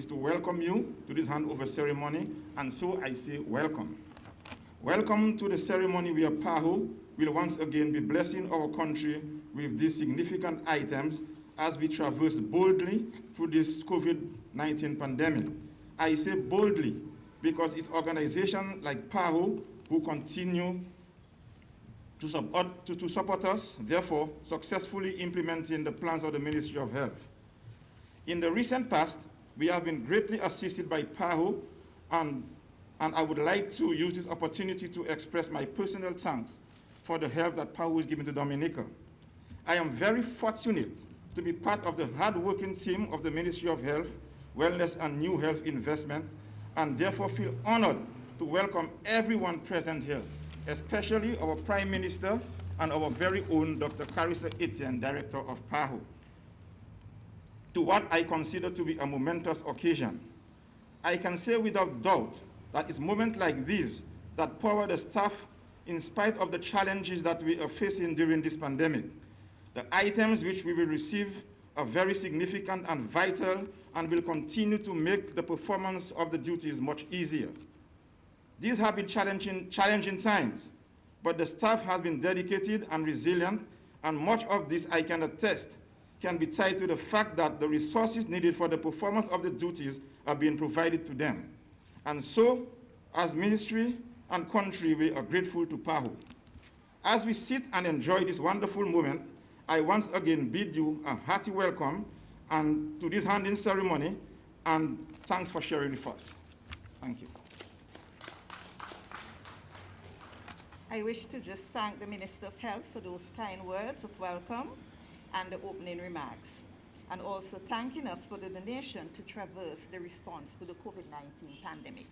is to welcome you to this handover ceremony, and so I say welcome. Welcome to the ceremony where PAHO will once again be blessing our country with these significant items as we traverse boldly through this COVID-19 pandemic. I say boldly because it's organizations like PAHO who continue to support us, therefore successfully implementing the plans of the Ministry of Health. In the recent past, we have been greatly assisted by PAHO, and I would like to use this opportunity to express my personal thanks for the help that PAHO is giving to Dominica. I am very fortunate to be part of the hard-working team of the Ministry of Health, Wellness and New Health Investment, and therefore feel honored to welcome everyone present here, especially our Prime Minister and our very own Dr. Carissa Etienne, Director of PAHO, to what I consider to be a momentous occasion. I can say without doubt that it's moments like these that power the staff in spite of the challenges that we are facing during this pandemic. The items which we will receive are very significant and vital and will continue to make the performance of the duties much easier. These have been challenging times, but the staff has been dedicated and resilient, and much of this, I can attest, can be tied to the fact that the resources needed for the performance of the duties are being provided to them. And so, as ministry and country, we are grateful to PAHO. As we sit and enjoy this wonderful moment, I once again bid you a hearty welcome and to this handing ceremony, and thanks for sharing with us. Thank you. I wish to just thank the Minister of Health for those kind words of welcome and the opening remarks, and also thanking us for the donation to traverse the response to the COVID-19 pandemic.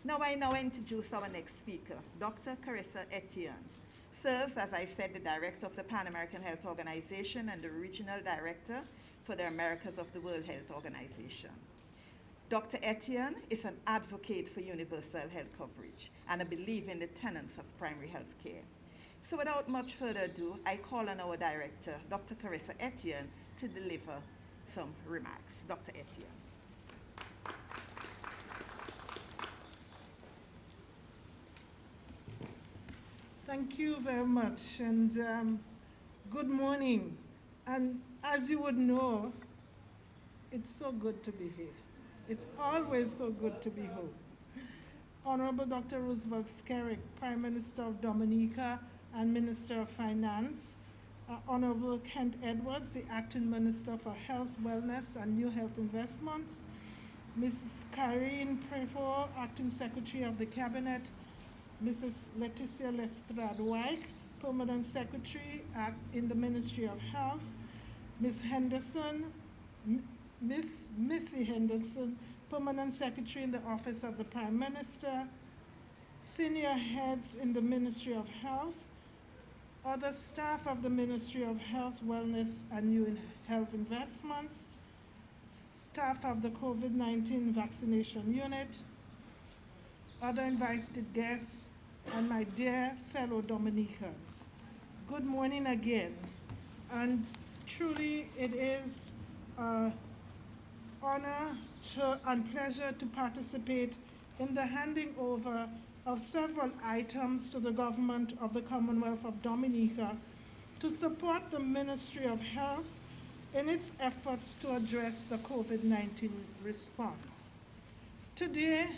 Now I introduce our next speaker. Dr. Carissa Etienne serves, as I said, the Director of the Pan-American Health Organization and the Regional Director for the Americas of the World Health Organization. Dr. Etienne is an advocate for universal health coverage and a believer in the tenets of primary health care. So without much further ado, I call on our director, Dr. Carissa Etienne, to deliver some remarks. Dr. Etienne. Thank you very much, and good morning. And as you would know, it's so good to be here. It's always so good to be home. Honorable Dr. Roosevelt Skerritt, Prime Minister of Dominica and Minister of Finance, Honorable Kent Edwards, the Acting Minister for Health, Wellness and New Health Investments, Mrs. Karine Prevost, Acting Secretary of the Cabinet, Mrs. Leticia Lestrade-Wyke, Permanent Secretary in the Ministry of Health, Ms. Henderson, Miss Missy Henderson, Permanent Secretary in the Office of the Prime Minister, senior heads in the Ministry of Health, other staff of the Ministry of Health, Wellness and New Health Investments, staff of the COVID-19 vaccination unit, other invited guests, and my dear fellow Dominicans. Good morning again, and truly it is an honor and pleasure to participate in the handing over of several items to the government of the Commonwealth of Dominica to support the Ministry of Health in its efforts to address the COVID-19 response. Today,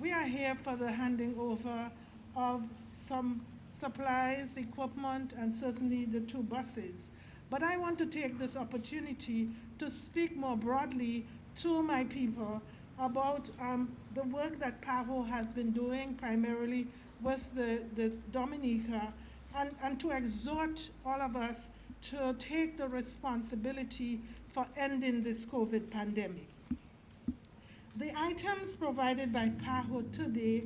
we are here for the handing over of some supplies, equipment, and certainly the 2 buses. But I want to take this opportunity to speak more broadly to my people about the work that PAHO has been doing primarily with the Dominica, and to exhort all of us to take the responsibility for ending this COVID pandemic. The items provided by PAHO today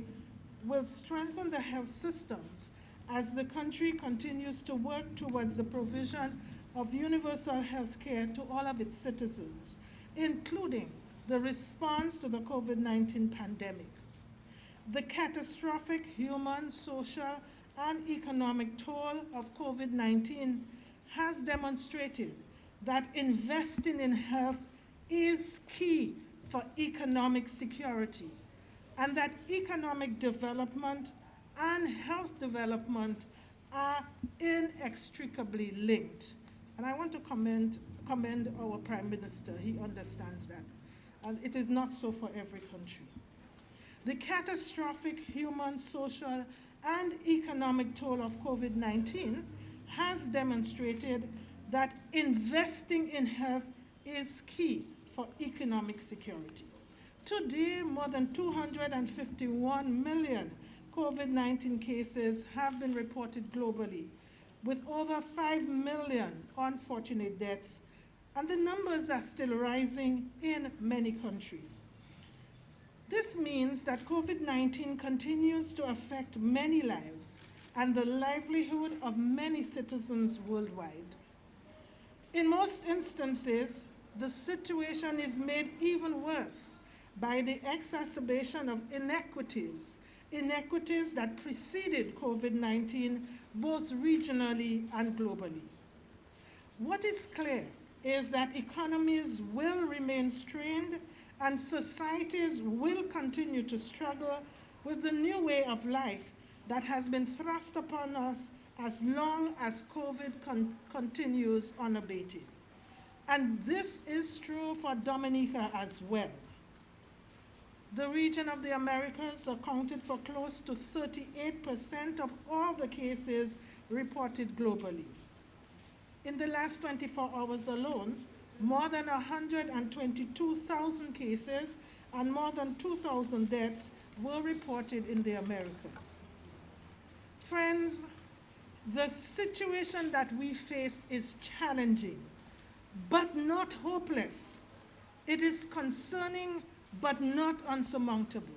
will strengthen the health systems as the country continues to work towards the provision of universal health care to all of its citizens, including the response to the COVID-19 pandemic. The catastrophic human, social, and economic toll of COVID-19 has demonstrated that investing in health is key for economic security, and that economic development and health development are inextricably linked. And I want to commend our Prime Minister. He understands that. And it is not so for every country. The catastrophic human, social, and economic toll of COVID-19 has demonstrated that investing in health is key for economic security. Today, more than 251 million COVID-19 cases have been reported globally, with over 5 million unfortunate deaths, and the numbers are still rising in many countries. This means that COVID-19 continues to affect many lives and the livelihood of many citizens worldwide. In most instances, the situation is made even worse by the exacerbation of inequities that preceded COVID-19 both regionally and globally. What is clear is that economies will remain strained and societies will continue to struggle with the new way of life that has been thrust upon us as long as COVID continues unabated. And this is true for Dominica as well. The region of the Americas accounted for close to 38% of all the cases reported globally. In the last 24 hours alone, more than 122,000 cases and more than 2,000 deaths were reported in the Americas. Friends, the situation that we face is challenging, but not hopeless. It is concerning, but not unsurmountable.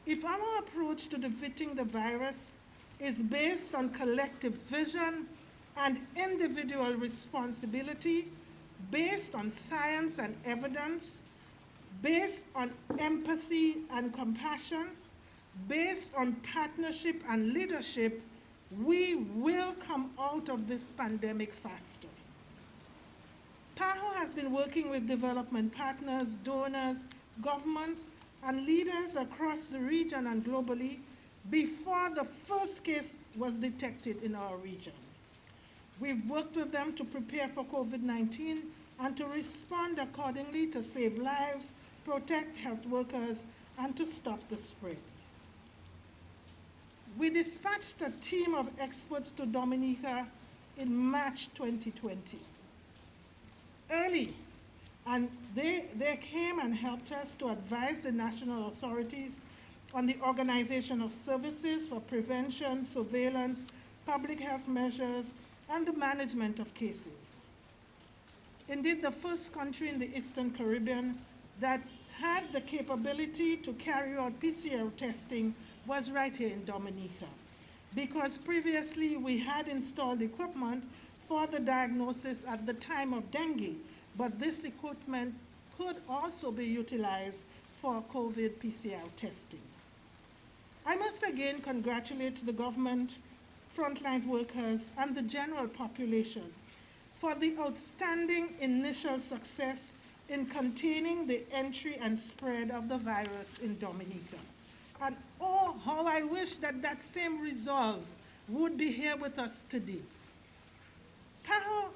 If our approach to defeating the virus is based on collective vision and individual responsibility, based on science and evidence, based on empathy and compassion, based on partnership and leadership, we will come out of this pandemic faster. PAHO has been working with development partners, donors, governments, and leaders across the region and globally before the first case was detected in our region. We've worked with them to prepare for COVID-19 and to respond accordingly to save lives, protect health workers, and to stop the spread. We dispatched a team of experts to Dominica in March 2020. Early, and they came and helped us to advise the national authorities on the organization of services for prevention, surveillance, public health measures, and the management of cases. Indeed, the first country in the Eastern Caribbean that had the capability to carry out PCR testing was right here in Dominica, because previously we had installed equipment for the diagnosis at the time of dengue, but this equipment could also be utilized for COVID PCR testing. I must again congratulate the government, frontline workers, and the general population for the outstanding initial success in containing the entry and spread of the virus in Dominica. And oh, how I wish that that same resolve would be here with us today. PAHO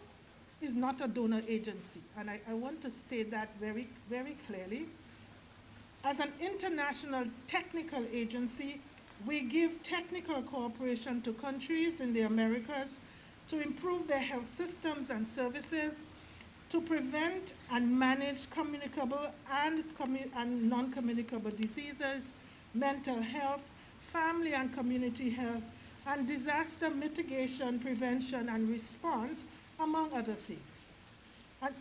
is not a donor agency, and I want to state that very, very clearly. As an international technical agency, we give technical cooperation to countries in the Americas to improve their health systems and services, to prevent and manage communicable and non-communicable diseases, mental health, family and community health, and disaster mitigation, prevention, and response, among other things. And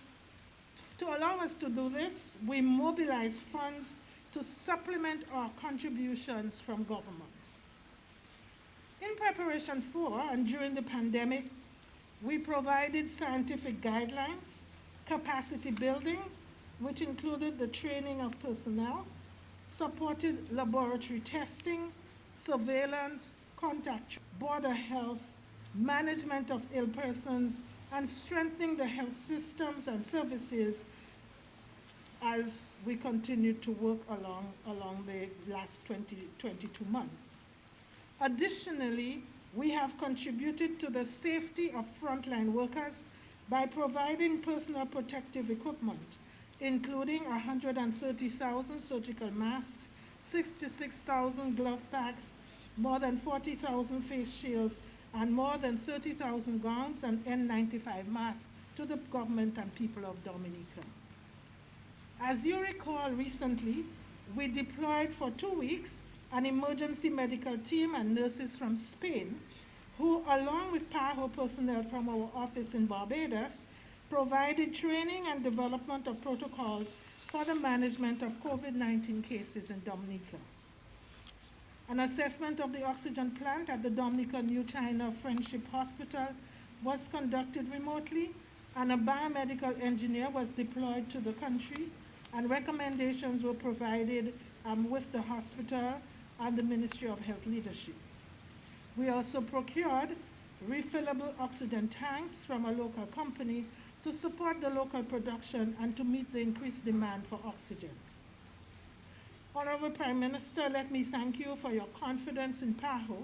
to allow us to do this, we mobilize funds to supplement our contributions from governments. In preparation for and during the pandemic, we provided scientific guidelines, capacity building, which included the training of personnel, supported laboratory testing, surveillance, contact, border health, management of ill persons, and strengthening the health systems and services as we continue to work along the last 22 months. Additionally, we have contributed to the safety of frontline workers by providing personal protective equipment, including 130,000 surgical masks, 66,000 glove packs, more than 40,000 face shields, and more than 30,000 gowns and N95 masks to the government and people of Dominica. As you recall, recently, we deployed for 2 weeks an emergency medical team and nurses from Spain who, along with PAHO personnel from our office in Barbados, provided training and development of protocols for the management of COVID-19 cases in Dominica. An assessment of the oxygen plant at the Dominica New China Friendship Hospital was conducted remotely, and a biomedical engineer was deployed to the country, and recommendations were provided with the hospital and the Ministry of Health leadership. We also procured refillable oxygen tanks from a local company to support the local production and to meet the increased demand for oxygen. Honorable Prime Minister, let me thank you for your confidence in PAHO,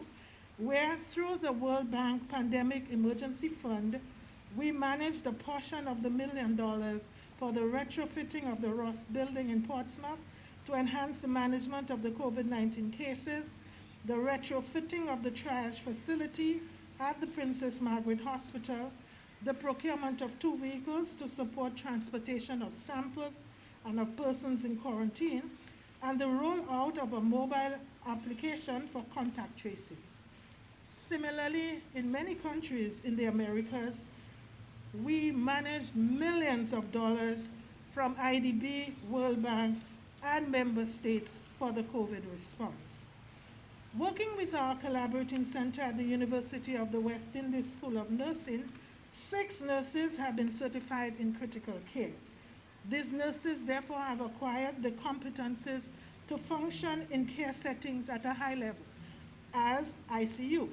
where through the World Bank Pandemic Emergency Fund, we managed a portion of the $1 million for the retrofitting of the Ross building in Portsmouth to enhance the management of the COVID-19 cases, the retrofitting of the triage facility at the Princess Margaret Hospital, the procurement of 2 vehicles to support transportation of samples and of persons in quarantine, and the rollout of a mobile application for contact tracing. Similarly, in many countries in the Americas, we managed millions of dollars from IDB, World Bank, and member states for the COVID response. Working with our collaborating center at the University of the West Indies School of Nursing, 6 nurses have been certified in critical care. These nurses therefore have acquired the competencies to function in care settings at a high level as ICU,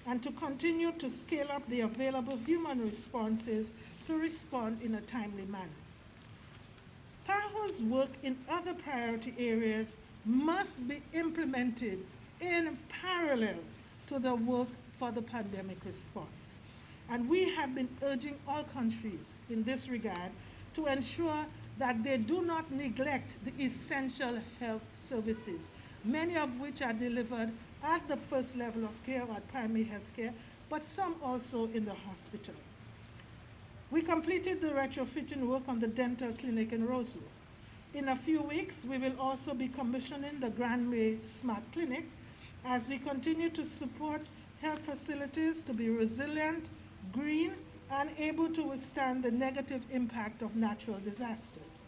and to continue to scale up the available human responses to respond in a timely manner. PAHO's work in other priority areas must be implemented in parallel to the work for the pandemic response. And we have been urging all countries in this regard to ensure that they do not neglect the essential health services, many of which are delivered at the first level of care, at primary health care, but some also in the hospital. We completed the retrofitting work on the dental clinic in Roseville. In a few weeks, we will also be commissioning the Grand May Smart Clinic as we continue to support health facilities to be resilient, green, and able to withstand the negative impact of natural disasters.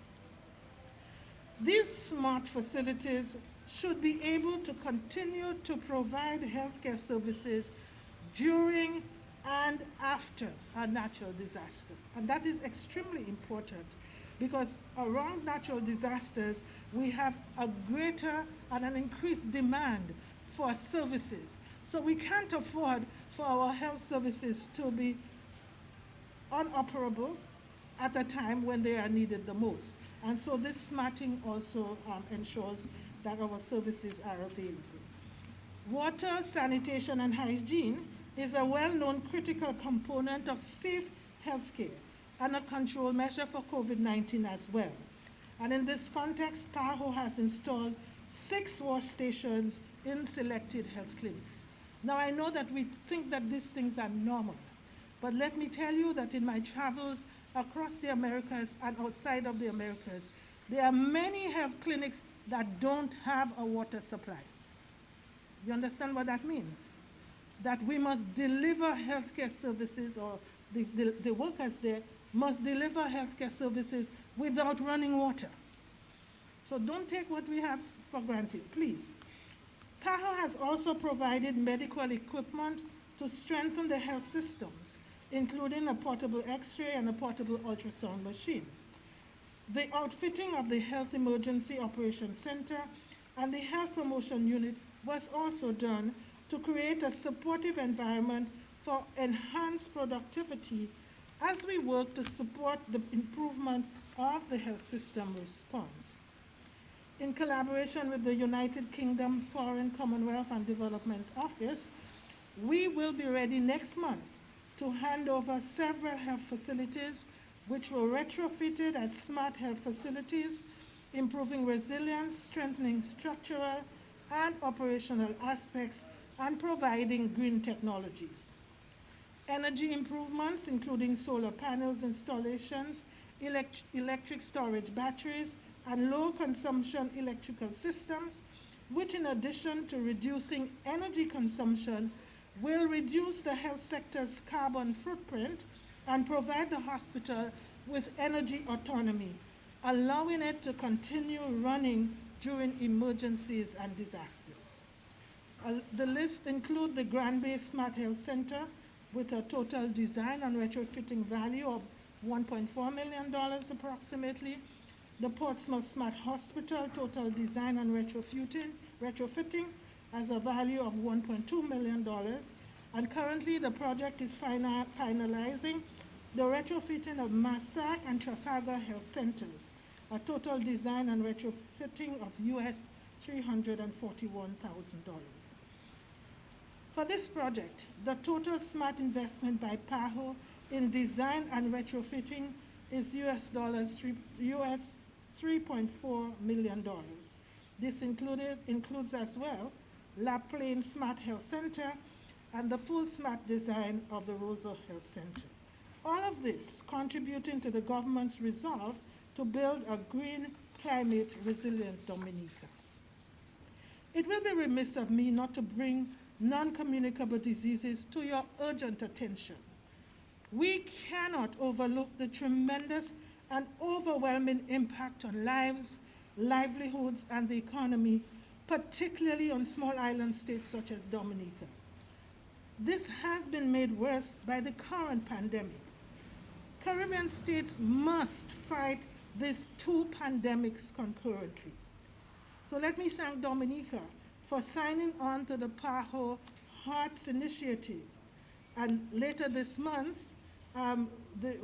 These smart facilities should be able to continue to provide healthcare services during and after a natural disaster. And that is extremely important because around natural disasters, we have a greater and an increased demand for services. So we can't afford for our health services to be unoperable at a time when they are needed the most. And so this smarting also ensures that our services are available. Water, sanitation, and hygiene is a well-known critical component of safe healthcare and a control measure for COVID-19 as well. And in this context, PAHO has installed 6 wash stations in selected health clinics. Now, I know that we think that these things are normal, but let me tell you that in my travels across the Americas and outside of the Americas, there are many health clinics that don't have a water supply. You understand what that means? That we must deliver healthcare services, or the workers there must deliver healthcare services without running water. So don't take what we have for granted, please. PAHO has also provided medical equipment to strengthen the health systems, including a portable X-ray and a portable ultrasound machine. The outfitting of the Health Emergency Operations Center and the Health Promotion Unit was also done to create a supportive environment for enhanced productivity as we work to support the improvement of the health system response. In collaboration with the United Kingdom Foreign, Commonwealth and Development Office, we will be ready next month to hand over several health facilities which were retrofitted as smart health facilities, improving resilience, strengthening structural and operational aspects, and providing green technologies. Energy improvements, including solar panels installations, electric storage batteries, and low consumption electrical systems, which in addition to reducing energy consumption, will reduce the health sector's carbon footprint and provide the hospital with energy autonomy, allowing it to continue running during emergencies and disasters. The list includes the Grand Bay Smart Health Center with a total design and retrofitting value of $1.4 million approximately, the Portsmouth Smart Hospital total design and retrofitting has a value of $1.2 million, and currently the project is finalizing the retrofitting of Massac and Trafalgar Health Centers, a total design and retrofitting of US $341,000. For this project, the total smart investment by PAHO in design and retrofitting is US $3.4 million. This includes as well La Plaine Smart Health Center and the full smart design of the Rosa Health Center. All of this contributing to the government's resolve to build a green, climate resilient Dominica. It will be remiss of me not to bring non-communicable diseases to your urgent attention. We cannot overlook the tremendous and overwhelming impact on lives, livelihoods, and the economy, particularly on small island states such as Dominica. This has been made worse by the current pandemic. Caribbean states must fight these two pandemics concurrently. So let me thank Dominica for signing on to the PAHO Hearts Initiative. And later this month,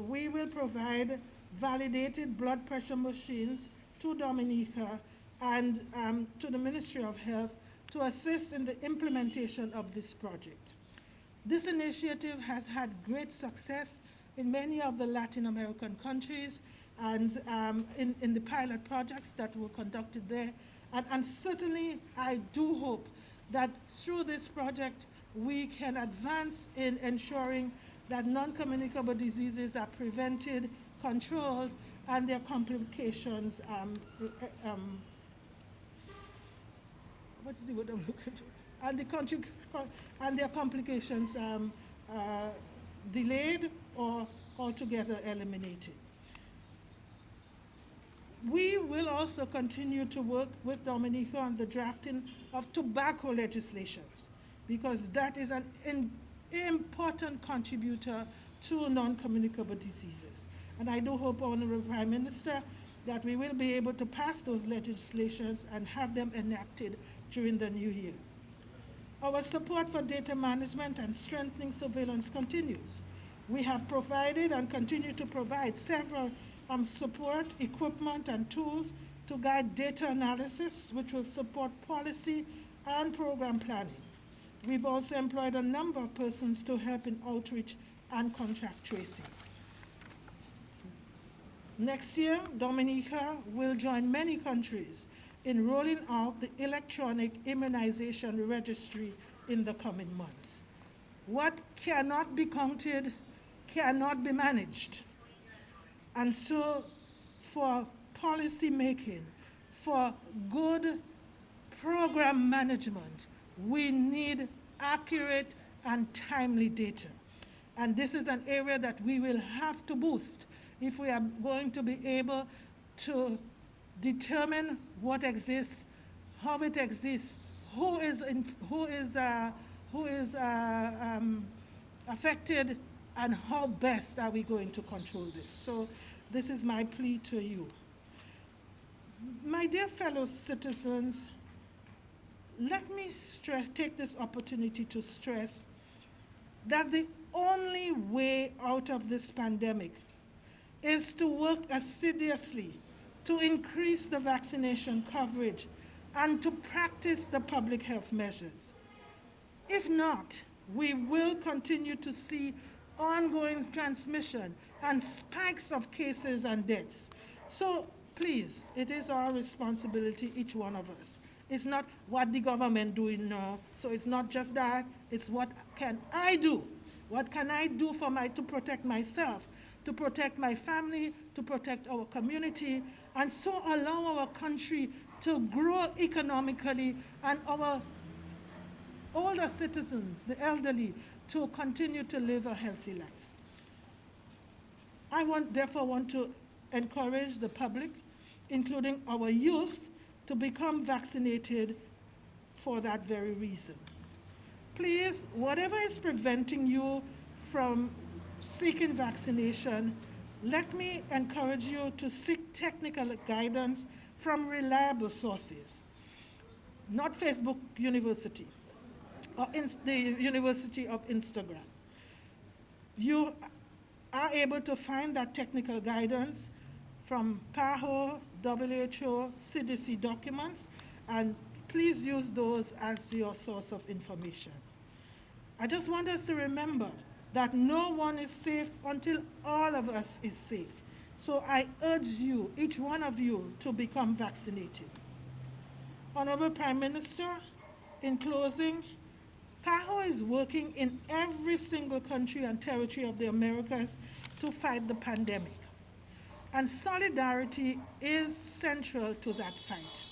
we will provide validated blood pressure machines to Dominica and to the Ministry of Health to assist in the implementation of this project. This initiative has had great success in many of the Latin American countries and in the pilot projects that were conducted there. And certainly, I do hope that through this project, we can advance in ensuring that non-communicable diseases are prevented, controlled, and their complications, what is the word I'm looking for? And their complications delayed or altogether eliminated. We will also continue to work with Dominica on the drafting of tobacco legislations, because that is an important contributor to non-communicable diseases. And I do hope, Honorable Prime Minister, that we will be able to pass those legislations and have them enacted during the new year. Our support for data management and strengthening surveillance continues. We have provided and continue to provide several support, equipment, and tools to guide data analysis, which will support policy and program planning. We've also employed a number of persons to help in outreach and contact tracing. Next year, Dominica will join many countries in rolling out the electronic immunization registry in the coming months. What cannot be counted cannot be managed. And so for policy making, for good program management, we need accurate and timely data. And this is an area that we will have to boost if we are going to be able to determine what exists, how it exists, who is affected, and how best are we going to control this. So this is my plea to you. My dear fellow citizens, let me take this opportunity to stress that the only way out of this pandemic is to work assiduously to increase the vaccination coverage and to practice the public health measures. If not, we will continue to see ongoing transmission and spikes of cases and deaths. So please, it is our responsibility, each one of us. It's not what the government doing now. So it's not just that, it's what can I do? What can I do to protect myself, to protect my family, to protect our community, and so allow our country to grow economically and our older citizens, the elderly, to continue to live a healthy life. I therefore want to encourage the public, including our youth, to become vaccinated for that very reason. Please, whatever is preventing you from seeking vaccination, let me encourage you to seek technical guidance from reliable sources, not Facebook University or the University of Instagram. You are able to find that technical guidance from PAHO, WHO, CDC documents, and please use those as your source of information. I just want us to remember that no one is safe until all of us is safe. So I urge you, each one of you, to become vaccinated. Honorable Prime Minister, in closing, PAHO is working in every single country and territory of the Americas to fight the pandemic. And solidarity is central to that fight.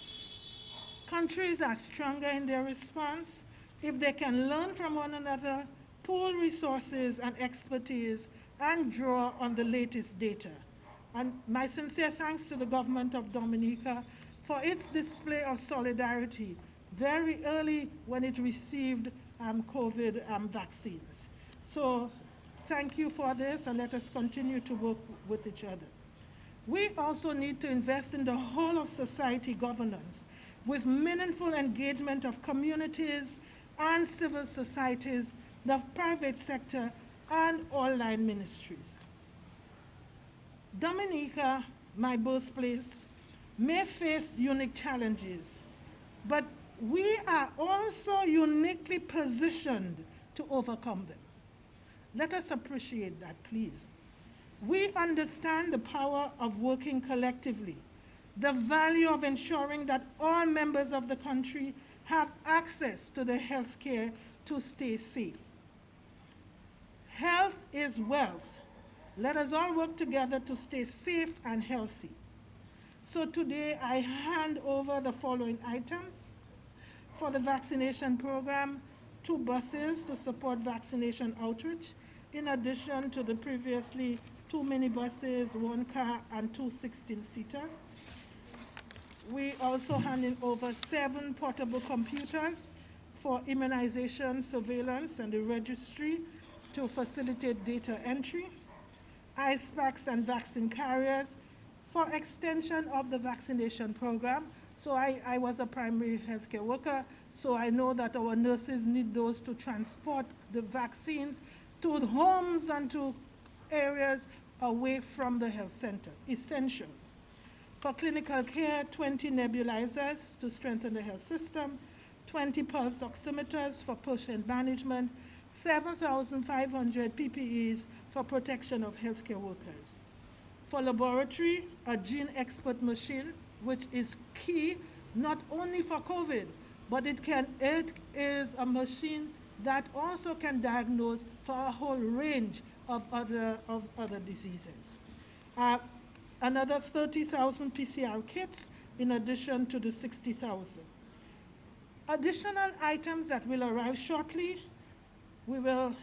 Countries are stronger in their response if they can learn from one another, pool resources and expertise, and draw on the latest data. And my sincere thanks to the government of Dominica for its display of solidarity very early when it received COVID vaccines. So thank you for this, and let us continue to work with each other. We also need to invest in the whole of society governance with meaningful engagement of communities and civil societies, the private sector, and online ministries. Dominica, my birthplace, may face unique challenges, but we are also uniquely positioned to overcome them. Let us appreciate that, please. We understand the power of working collectively, the value of ensuring that all members of the country have access to the health care to stay safe. Health is wealth. Let us all work together to stay safe and healthy. So today I hand over the following items. For the vaccination program, 2 buses to support vaccination outreach, in addition to the previously 2 minibuses, 1 car, and 2 16-seaters. We also handing over 7 portable computers for immunization, surveillance, and the registry to facilitate data entry, ice packs and vaccine carriers for extension of the vaccination program. So I was a primary healthcare worker, so I know that our nurses need those to transport the vaccines to the homes and to areas away from the health center, essential. For clinical care, 20 nebulizers to strengthen the health system, 20 pulse oximeters for patient management, 7,500 PPEs for protection of healthcare workers. For laboratory, a gene expert machine, which is key not only for COVID, but it is a machine that also can diagnose for a whole range of other diseases. Another 30,000 PCR kits in addition to the 60,000. Additional items that will arrive shortly, we will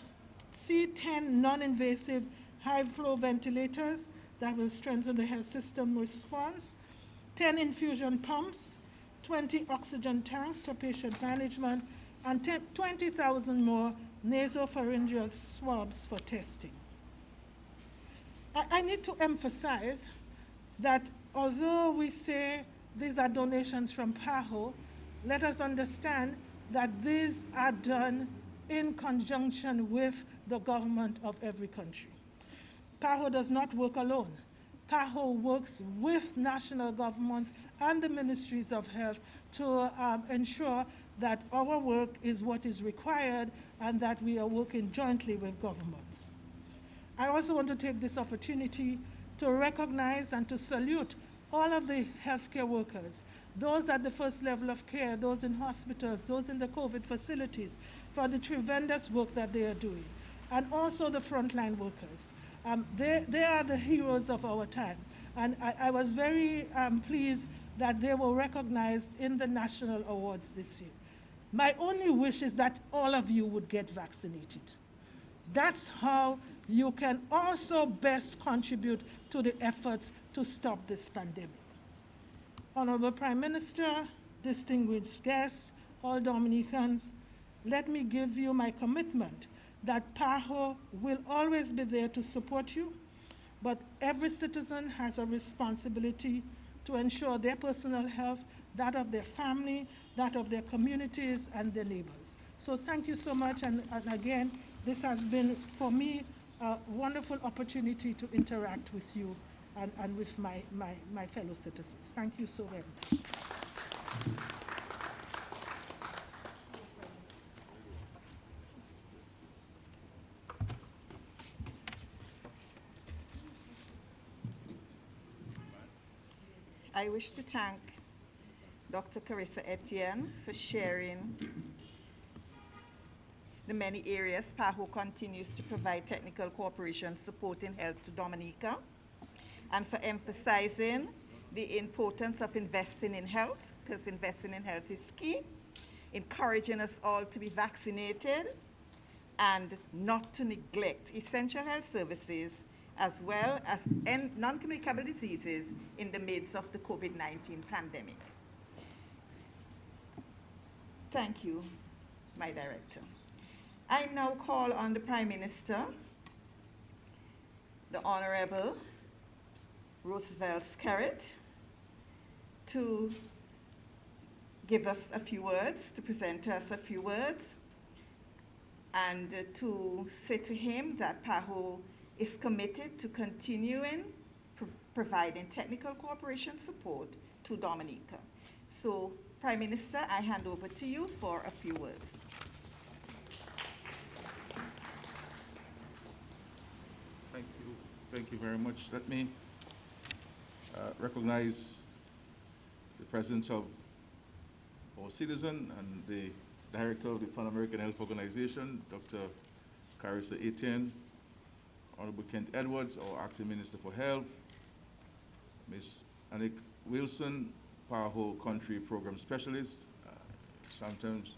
see 10 non-invasive high-flow ventilators that will strengthen the health system response, 10 infusion pumps, 20 oxygen tanks for patient management, and 20,000 more nasopharyngeal swabs for testing. I need to emphasize that although we say these are donations from PAHO, let us understand that these are done in conjunction with the government of every country. PAHO does not work alone. PAHO works with national governments and the ministries of health to ensure that our work is what is required and that we are working jointly with governments. I also want to take this opportunity to recognize and to salute all of the healthcare workers, those at the first level of care, those in hospitals, those in the COVID facilities, for the tremendous work that they are doing, and also the frontline workers. They are the heroes of our time, and I was very pleased that they were recognized in the national awards this year. My only wish is that all of you would get vaccinated. That's how you can also best contribute to the efforts to stop this pandemic. Honorable Prime Minister, distinguished guests, all Dominicans, let me give you my commitment that PAHO will always be there to support you, but every citizen has a responsibility to ensure their personal health, that of their family, that of their communities and their neighbors. So thank you so much, and again, this has been, for me, a wonderful opportunity to interact with you and with my fellow citizens. Thank you so very much. I wish to thank Dr. Carissa Etienne for sharing the many areas PAHO continues to provide technical cooperation supporting health to Dominica, and for emphasizing the importance of investing in health, because investing in health is key, encouraging us all to be vaccinated and not to neglect essential health services as well as non-communicable diseases in the midst of the COVID-19 pandemic. Thank you, my director. I now call on the Prime Minister, the Honorable Roosevelt Skerrit, to give us a few words, to present to us a few words, and to say to him that PAHO is committed to continuing providing technical cooperation support to Dominica. So, Prime Minister, I hand over to you for a few words. Thank you very much. Let me recognize the presence of our citizen and the director of the Pan American Health Organization, Dr. Carissa Etienne, Honorable Kent Edwards, our Acting Minister for Health, Ms. Anik Wilson, PAHO Country Program Specialist. Sometimes,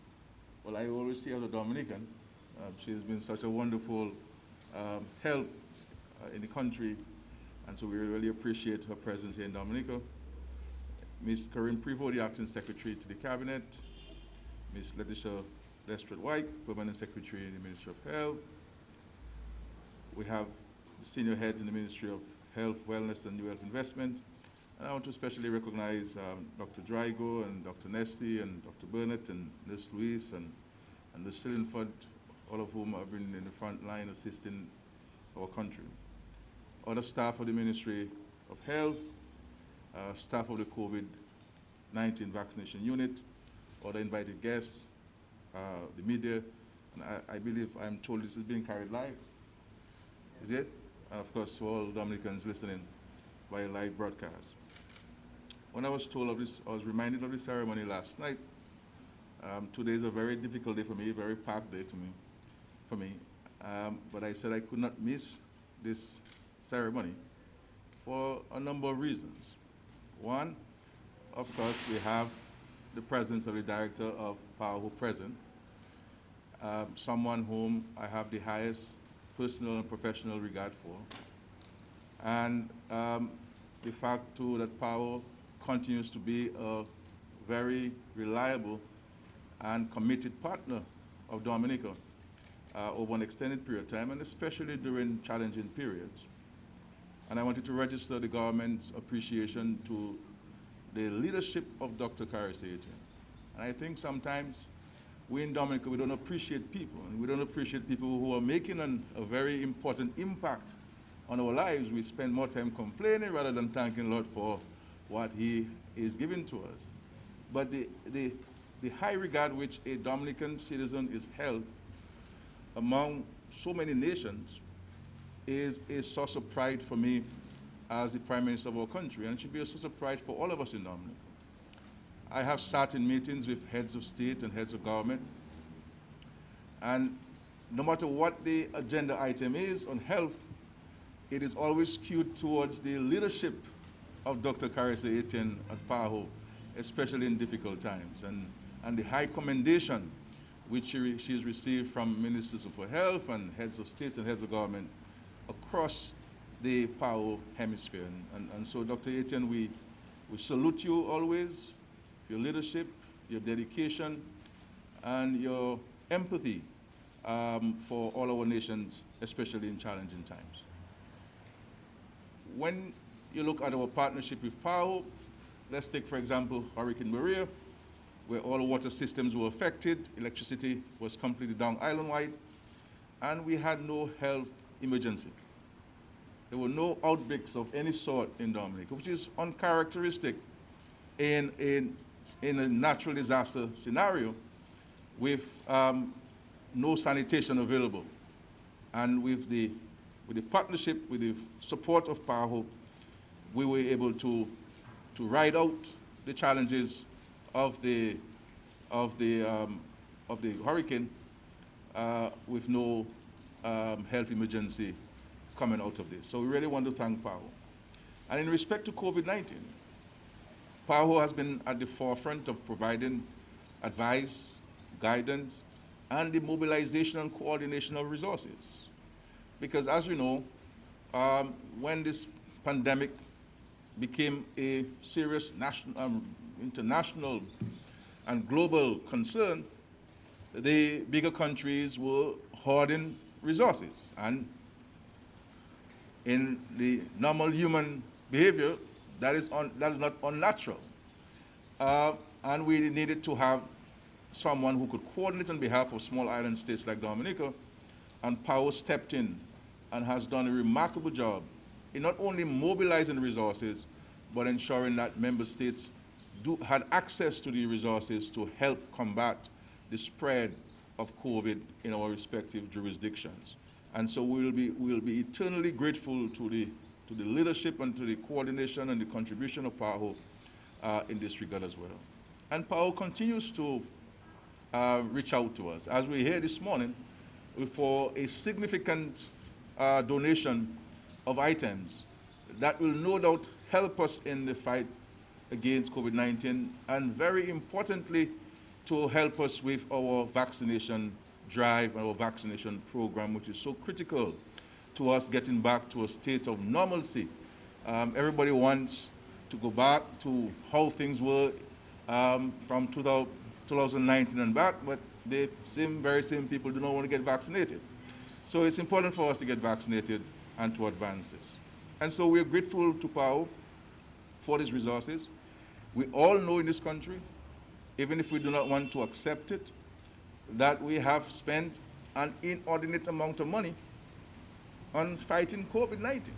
well, I always see her as a Dominican. She's been such a wonderful help in the country, and so we really appreciate her presence here in Dominica. Ms. Karim Prevost, the Acting Secretary to the Cabinet, Ms. Letitia Lestrade White, Permanent Secretary in the Ministry of Health. We have the senior heads in the Ministry of Health, Wellness, and New Health Investment. And I want to especially recognize Dr. Drygo and Dr. Nesty and Dr. Burnett and Nurse Louise and Nurse Shillingford, all of whom have been in the front line assisting our country. Other staff of the Ministry of Health, staff of the COVID-19 vaccination unit, other invited guests, the media, and I believe, I'm told this is being carried live. Is it? And of course, to all Dominicans listening via live broadcast. When I was told of this, I was reminded of the ceremony last night. Today is a very difficult day for me, a very packed day for me. But I said I could not miss this ceremony for a number of reasons. One, of course, we have the presence of the director of PAHO present, someone whom I have the highest personal and professional regard for. And the fact too that PAHO continues to be a very reliable and committed partner of Dominica over an extended period of time, and especially during challenging periods. And I wanted to register the government's appreciation to the leadership of Dr. Carissa Etienne. And I think sometimes we in Dominica, we don't appreciate people, and we don't appreciate people who are making a very important impact on our lives, we spend more time complaining rather than thanking Lord for what He is giving to us. But the high regard which a Dominican citizen is held among so many nations is a source of pride for me as the Prime Minister of our country, and it should be a source of pride for all of us in Dominica. I have sat in meetings with heads of state and heads of government, and no matter what the agenda item is on health, it is always skewed towards the leadership of Dr. Carissa Etienne at PAHO, especially in difficult times, and the high commendation which she has received from ministers of health and heads of states and heads of government across the PAHO hemisphere. And so, Dr. Etienne, we salute you always, your leadership, your dedication, and your empathy for all our nations, especially in challenging times. When you look at our partnership with PAHO, let's take, for example, Hurricane Maria, where all water systems were affected, electricity was completely down island-wide, and we had no health emergency. There were no outbreaks of any sort in Dominica, which is uncharacteristic in a natural disaster scenario with no sanitation available. And with the partnership, with the support of PAHO, we were able to ride out the challenges of the hurricane with no health emergency coming out of this. So we really want to thank PAHO. And in respect to COVID-19, PAHO has been at the forefront of providing advice, guidance, and the mobilization and coordination of resources. Because as you know, when this pandemic became a serious national, international and global concern, the bigger countries were hoarding resources. And in the normal human behavior, that is not unnatural. And we needed to have someone who could coordinate on behalf of small island states like Dominica, and PAHO stepped in and has done a remarkable job in not only mobilizing resources, but ensuring that member states had access to the resources to help combat the spread of COVID in our respective jurisdictions. And so we'll be eternally grateful to the leadership and to the coordination and the contribution of PAHO in this regard as well. And PAHO continues to reach out to us. As we hear this morning, for a significant donation of items that will no doubt help us in the fight against COVID-19, and very importantly, to help us with our vaccination drive and our vaccination program, which is so critical to us getting back to a state of normalcy. Everybody wants to go back to how things were from 2019 and back, but the very same people do not want to get vaccinated. So it's important for us to get vaccinated and to advance this. And so we're grateful to PAHO for these resources. We all know in this country, even if we do not want to accept it, that we have spent an inordinate amount of money on fighting COVID-19.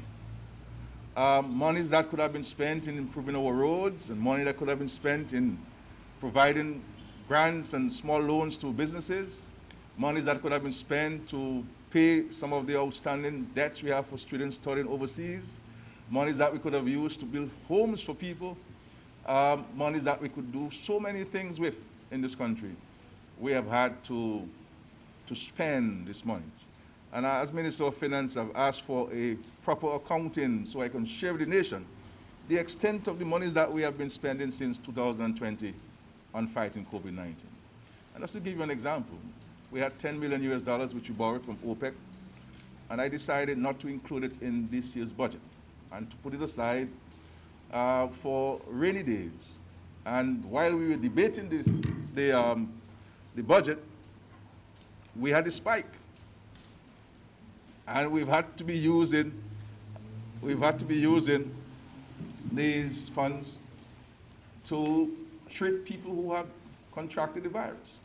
Monies that could have been spent in improving our roads, and money that could have been spent in providing grants and small loans to businesses, monies that could have been spent to pay some of the outstanding debts we have for students studying overseas, monies that we could have used to build homes for people, monies that we could do so many things with in this country. We have had to spend this money. And as Minister of Finance, I've asked for a proper accounting so I can share with the nation the extent of the monies that we have been spending since 2020 on fighting COVID-19. And just to give you an example, we had $10 million which we borrowed from OPEC, and I decided not to include it in this year's budget and to put it aside for rainy days. And while we were debating the budget, we had a spike. And we've had to be using these funds to treat people who have contracted the virus.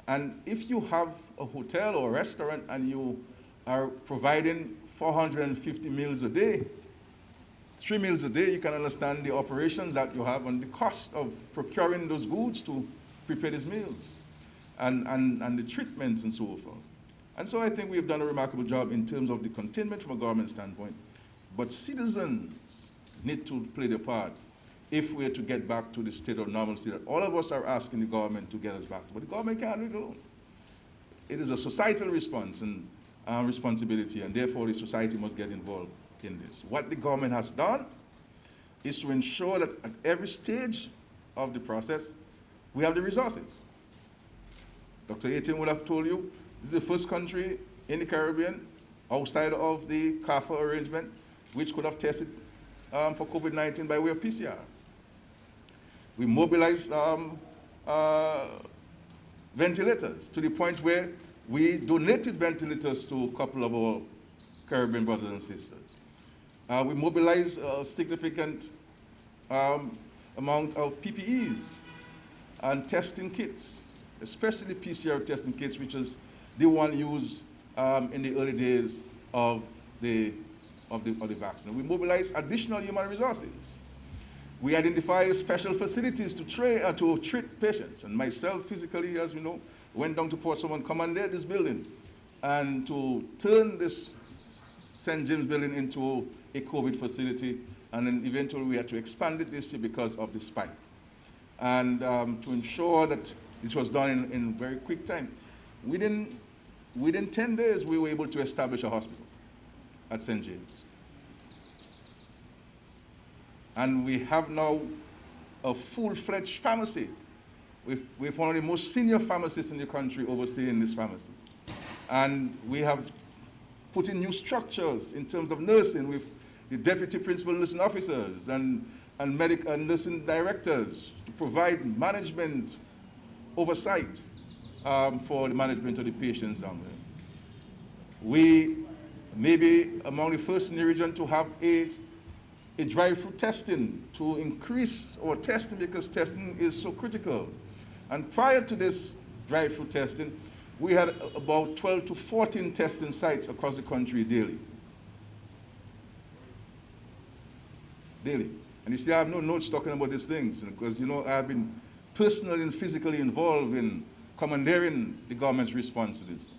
And if you have a hotel or a restaurant and you are providing 450 meals a day, 3 meals a day, you can understand the operations that you have and the cost of procuring those goods to prepare these meals and the treatments and so forth. And so I think we've done a remarkable job in terms of the containment from a government standpoint. But citizens need to play their part if we're to get back to the state of normalcy that all of us are asking the government to get us back to. But the government can't do it alone. It is a societal response and responsibility, and therefore the society must get involved in this. What the government has done is to ensure that at every stage of the process, we have the resources. Dr. Etienne would have told you, this is the first country in the Caribbean, outside of the PAHO arrangement, which could have tested for COVID-19 by way of PCR. We mobilized ventilators to the point where we donated ventilators to a couple of our Caribbean brothers and sisters. We mobilized a significant amount of PPEs and testing kits, especially PCR testing kits, which is the one used in the early days of the vaccine. We mobilized additional human resources. We identify special facilities to treat patients. And myself, physically, as we know, went down to Portsmouth and commandeered this building and to turn this St. James building into a COVID facility. And then eventually we had to expand it this year because of the spike. And to ensure that this was done in very quick time. Within 10 days, we were able to establish a hospital at St. James. And we have now a full-fledged pharmacy with one of the most senior pharmacists in the country overseeing this pharmacy. And we have put in new structures in terms of nursing with the deputy principal nursing officers and medical and nursing directors to provide management oversight for the management of the patients down there. We may be among the first in the region to have a drive-through testing to increase our testing because testing is so critical. And prior to this drive-through testing, we had about 12 to 14 testing sites across the country daily. Daily. And you see, I have no notes talking about these things because, you know, I've been personally and physically involved in commandeering the government's response to this.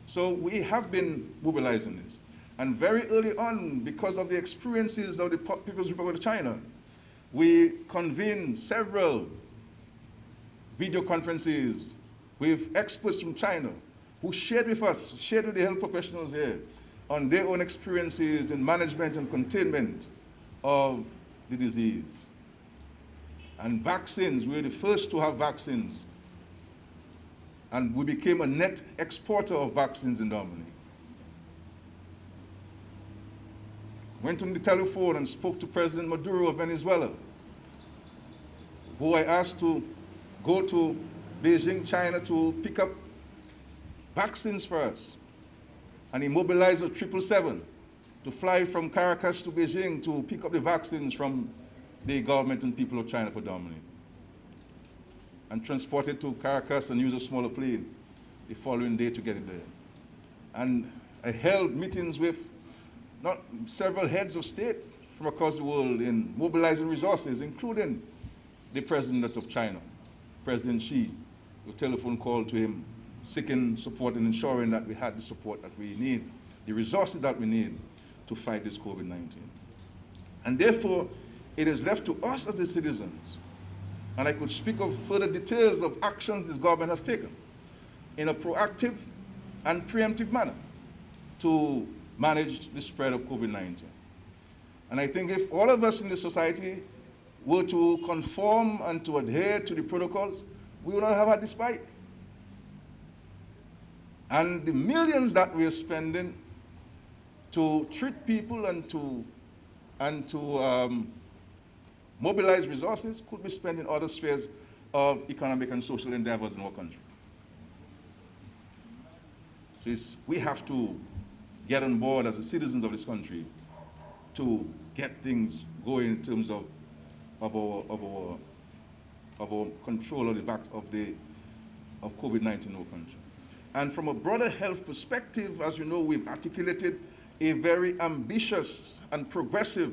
So we have been mobilizing this. And very early on, because of the experiences of the People's Republic of China, we convened several video conferences with experts from China who shared with us, shared with the health professionals here on their own experiences in management and containment of the disease. And vaccines, we were the first to have vaccines. And we became a net exporter of vaccines in Dominica. Went on the telephone and spoke to President Maduro of Venezuela, who I asked to go to Beijing, China to pick up vaccines for us. And he mobilized a 777 to fly from Caracas to Beijing to pick up the vaccines from the government and people of China for Dominica. And transport it to Caracas and use a smaller plane the following day to get it there. And I held meetings with several heads of state from across the world in mobilizing resources, including the president of China, President Xi, a telephone call to him, seeking support and ensuring that we had the support that we need, the resources that we need to fight this COVID-19. And therefore, it is left to us as the citizens, and I could speak of further details of actions this government has taken in a proactive and preemptive manner to manage the spread of COVID-19. And I think if all of us in the society were to conform and to adhere to the protocols, we would not have had this spike. And the millions that we are spending to treat people and to mobilize resources could be spent in other spheres of economic and social endeavors in our country. So we have to get on board as the citizens of this country to get things going in terms of our control of COVID-19 in our country. And from a broader health perspective, as you know, we've articulated a very ambitious and progressive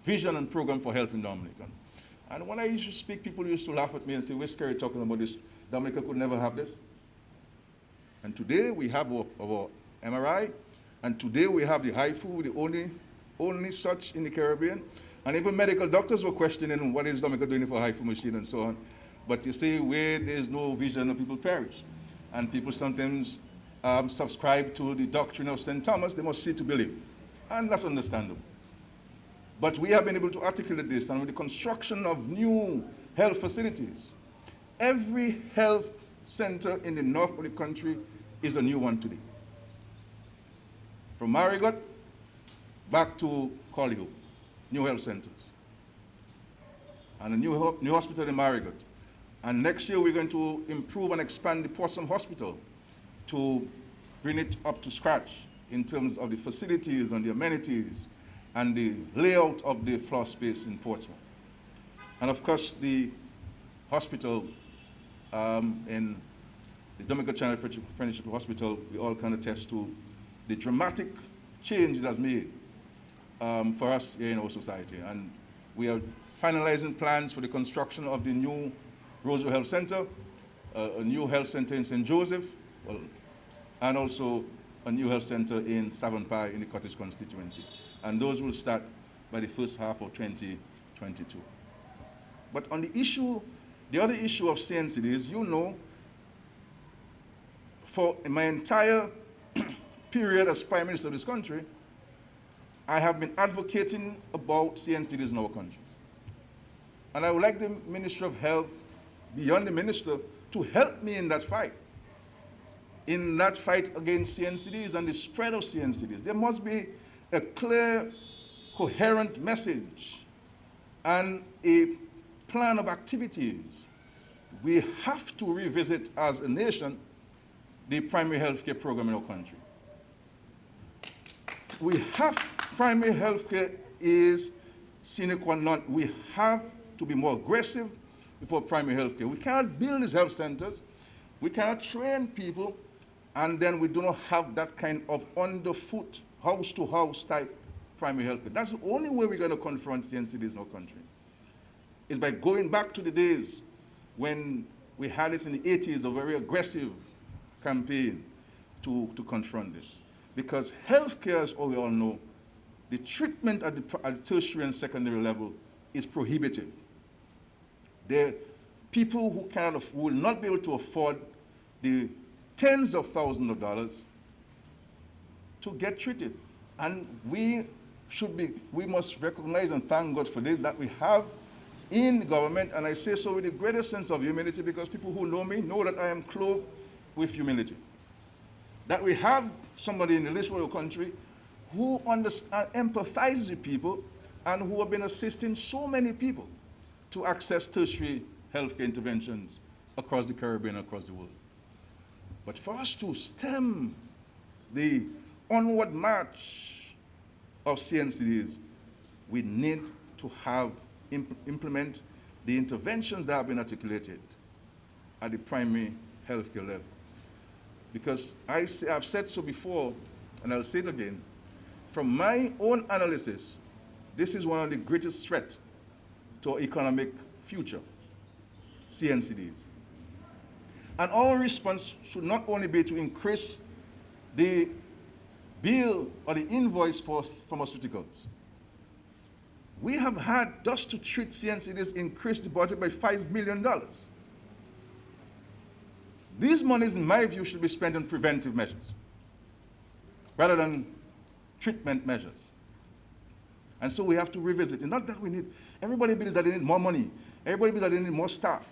vision and program for health in Dominica. And when I used to speak, people used to laugh at me and say, we're scared talking about this. Dominica could never have this. And today we have our MRI, and today we have the HIFU, the only such in the Caribbean. And even medical doctors were questioning what is Dominica doing for HIFU machine and so on. But you see, where there's no vision, people perish. And people sometimes subscribe to the doctrine of St. Thomas, they must see to believe. And that's understandable. But we have been able to articulate this, and with the construction of new health facilities, every health center in the north of the country is a new one today. From Marigot back to Collihope, new health centers. And a new hospital in Marigot. And next year we're going to improve and expand the Portsmouth Hospital to bring it up to scratch in terms of the facilities and the amenities and the layout of the floor space in Portsmouth. And of course, the hospital in the Dominica Channel Friendship Hospital, we all can attest to the dramatic change it has made for us here in our society. And we are finalizing plans for the construction of the new Roseville Health Center, a new health center in St. Joseph, and also a new health center in Savonpai in the Cottage constituency. And those will start by the first half of 2022. But on the other issue of CNCDs, you know, for my entire period as Prime Minister of this country, I have been advocating about CNCDs in our country. And I would like the Ministry of Health, beyond the Minister, to help me in that fight against CNCDs and the spread of CNCDs. There must be a clear, coherent message and a plan of activities. We have to revisit as a nation the primary health care program in our country. Primary health care is sine qua non. We have to be more aggressive before primary health care. We cannot build these health centers, we cannot train people, and then we do not have that kind of underfoot, house-to-house type primary health care. That's the only way we're going to confront CNCDs in our country, is by going back to the days when we had this in the 80s, a very aggressive campaign to confront this. Because healthcare, as we all know, the treatment at the tertiary and secondary level is prohibitive. There are people who will not be able to afford the tens of thousands of dollars to get treated. And we must recognize and thank God for this, that we have in the government, and I say so with the greatest sense of humility, because people who know me know that I am clothed with humility. That we have somebody in the leadership of the country who empathizes with people and who have been assisting so many people to access tertiary healthcare interventions across the Caribbean and across the world. But for us to stem the onward march of CNCDs, we need to implement the interventions that have been articulated at the primary healthcare level. Because I've said so before, and I'll say it again, from my own analysis, this is one of the greatest threats to our economic future, CNCDs. And our response should not only be to increase the bill or the invoice for pharmaceuticals. We have had, just to treat CNCDs, increase the budget by $5 million. These monies, in my view, should be spent on preventive measures rather than treatment measures. And so we have to revisit. And not that we need, everybody believes that they need more money. Everybody believes that they need more staff.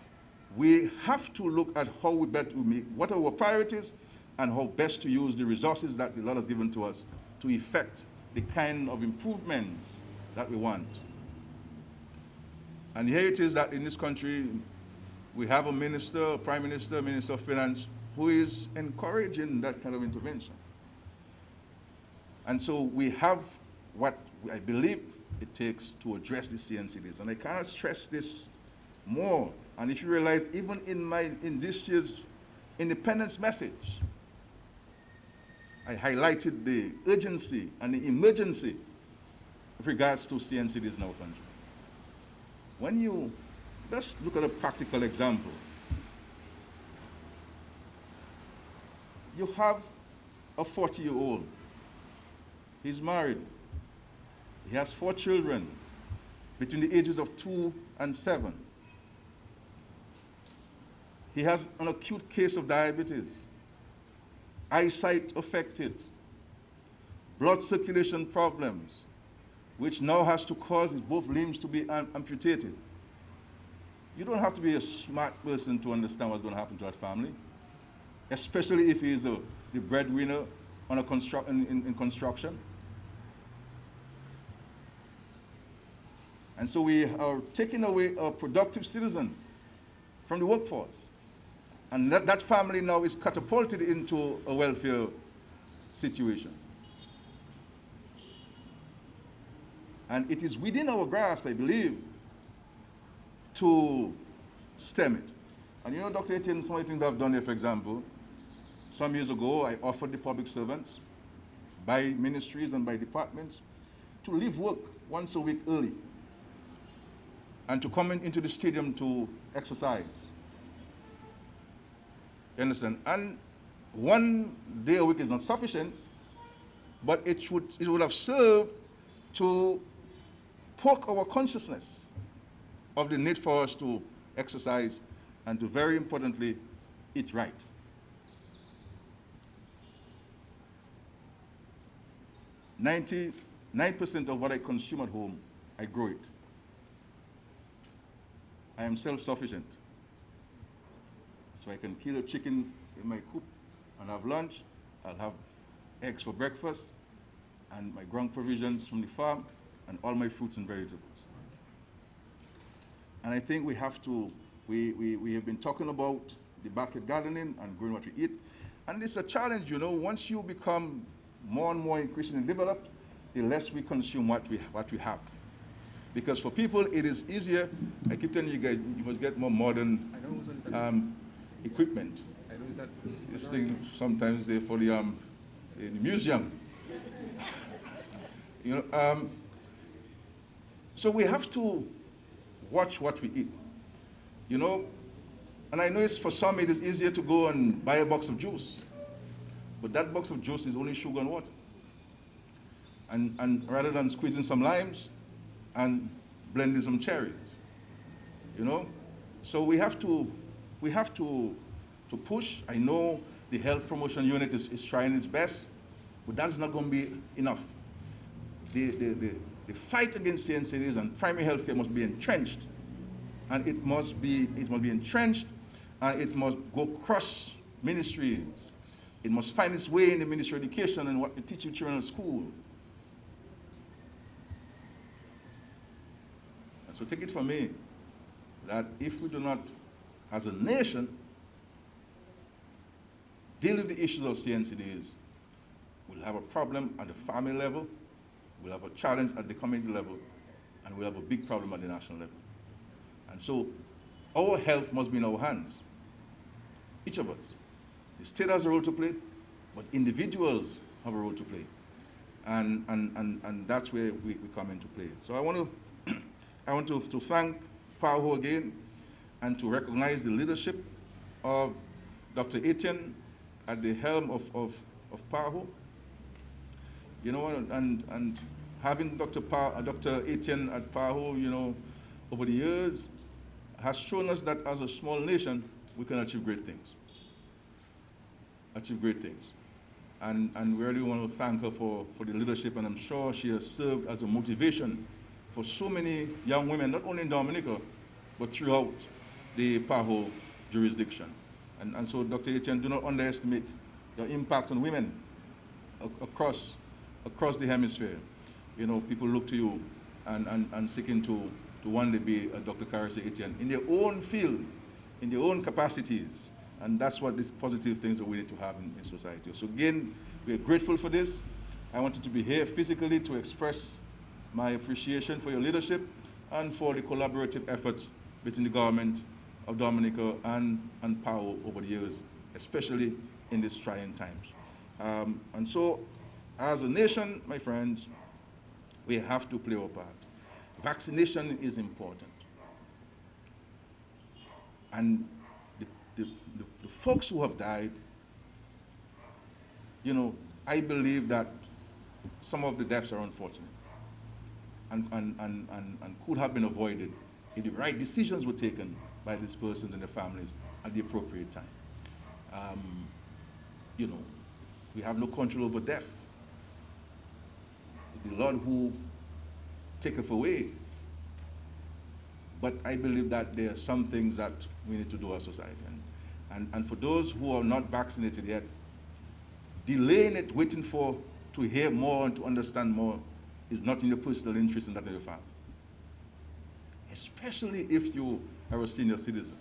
We have to look at how we better make, what are our priorities, and how best to use the resources that the Lord has given to us to effect the kind of improvements that we want. And here it is that in this country, we have a minister, a prime minister, minister of finance, who is encouraging that kind of intervention. And so we have what I believe it takes to address the CNCDs. And I cannot stress this more. And if you realize, even in this year's independence message, I highlighted the urgency and the emergency with regards to CNCDs in our country. When you just look at a practical example, you have a 40-year-old. He's married. He has 4 children between the ages of 2 and 7. He has an acute case of diabetes, eyesight affected, blood circulation problems, which now has to cause his both limbs to be amputated. You don't have to be a smart person to understand what's going to happen to that family, especially if he is the breadwinner on in construction. And so we are taking away a productive citizen from the workforce. And that family now is catapulted into a welfare situation. And it is within our grasp, I believe, to stem it. And you know, Dr. Etienne, some of the things I've done here, for example, some years ago, I offered the public servants, by ministries and by departments, to leave work once a week early and to come into the stadium to exercise. You understand? And one day a week is not sufficient, but it would have served to poke our consciousness of the need for us to exercise and to, very importantly, eat right. .99% of what I consume at home, I grow it. I am self-sufficient. So I can kill a chicken in my coop and have lunch. I'll have eggs for breakfast and my ground provisions from the farm and all my fruits and vegetables. And I think we have to, we have been talking about the backyard gardening and growing what we eat. And it's a challenge, you know, once you become more and more increasingly developed, the less we consume what we have. Because for people, it is easier. I keep telling you guys, you must get more modern equipment. This thing, sometimes they're for the museum. You know, so we have to watch what we eat. You know, and I know it's for some it is easier to go and buy a box of juice, but that box of juice is only sugar and water. And rather than squeezing some limes and blending some cherries, you know, so we have to push. I know the health promotion unit is trying its best, but that's not going to be enough. The fight against CNCDs and primary health care must be entrenched, and it must be entrenched, and it must go across ministries. It must find its way in the Ministry of Education and what they teach your children at school. And so take it from me that if we do not, as a nation, deal with the issues of CNCDs, we'll have a problem at the family level, we'll have a challenge at the community level, and we'll have a big problem at the national level. And so our health must be in our hands, each of us. The state has a role to play, but individuals have a role to play. And that's where we come into play. So I want to thank PAHO again and to recognize the leadership of Dr. Etienne at the helm of PAHO. You know, and having Dr. Etienne at PAHO, you know, over the years has shown us that as a small nation, we can achieve great things. And we really want to thank her for the leadership, and I'm sure she has served as a motivation for so many young women, not only in Dominica, but throughout the PAHO jurisdiction. And so, Dr. Etienne, do not underestimate the impact on women across the hemisphere. You know, people look to you and seeking to one day be a Dr. Carissa Etienne in their own field, in their own capacities. And that's what these positive things that we need to have in society. So again, we're grateful for this. I wanted to be here physically to express my appreciation for your leadership and for the collaborative efforts between the government of Dominica and PAHO over the years. especially in these trying times. And so, as a nation, my friends, we have to play our part. Vaccination is important. And the folks who have died, you know, I believe that some of the deaths are unfortunate and could have been avoided if the right decisions were taken by these persons and their families at the appropriate time. You know, we have no control over death. The Lord who taketh away. But I believe that there are some things that we need to do as society. And for those who are not vaccinated yet, delaying it, waiting to hear more and to understand more is not in your personal interest and that of your family. Especially if you are a senior citizen.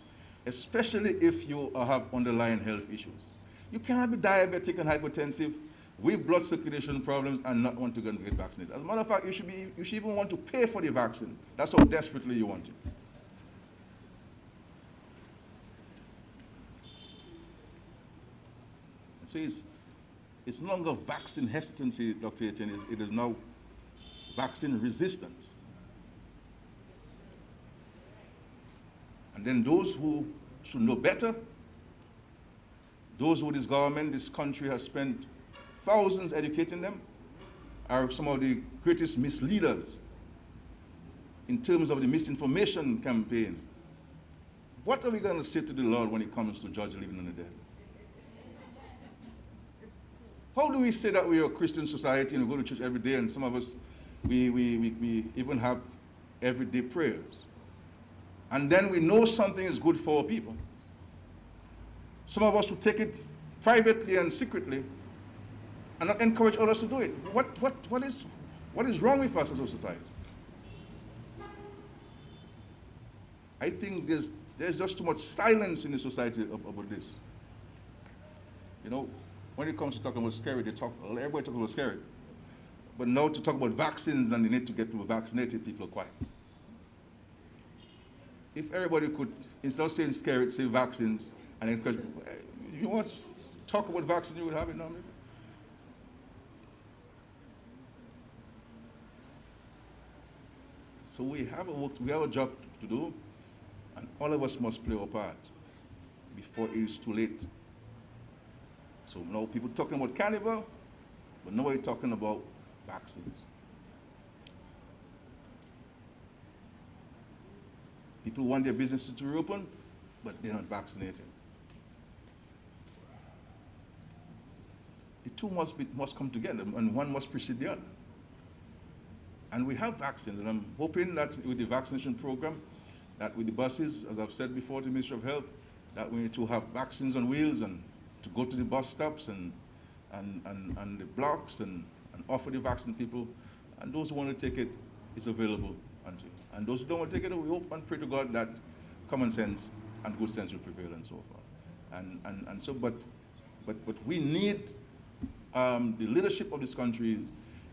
Especially if you have underlying health issues. You cannot be diabetic and hypertensive with blood circulation problems and not want to go and get vaccinated. As a matter of fact, you should even want to pay for the vaccine. That's how desperately you want it. So it's no longer vaccine hesitancy, Dr. Etienne, it is now vaccine resistance. And then those who should know better, those who this government, this country has spent thousands educating them, are some of the greatest misleaders in terms of the misinformation campaign. What are we going to say to the Lord when it comes to judge living and the dead? How do we say that we are a Christian society and we go to church every day, and some of us, we even have everyday prayers? And then we know something is good for our people. Some of us will take it privately and secretly and not encourage others to do it. What is wrong with us as a society? I think there's just too much silence in the society about this. You know, when it comes to talking about scary, everybody talks about scary. But now to talk about vaccines and the need to get people vaccinated, people are quiet. If everybody could, instead of saying scary, say vaccines, and encourage, if you want to talk about vaccines, you would have it now, maybe. So we have a job to do, and all of us must play our part before it is too late. So now people talking about carnival, but nobody talking about vaccines. People want their businesses to reopen, but they're not vaccinated. The two must come together, and one must precede the other. And we have vaccines, and I'm hoping that with the vaccination program, that with the buses, as I've said before to the Ministry of Health, that we need to have vaccines on wheels and to go to the bus stops and the blocks and offer the vaccine to people. And those who want to take it, it's available unto you. And those who don't want to take it, we hope and pray to God that common sense and good sense will prevail and so forth. But we need the leadership of this country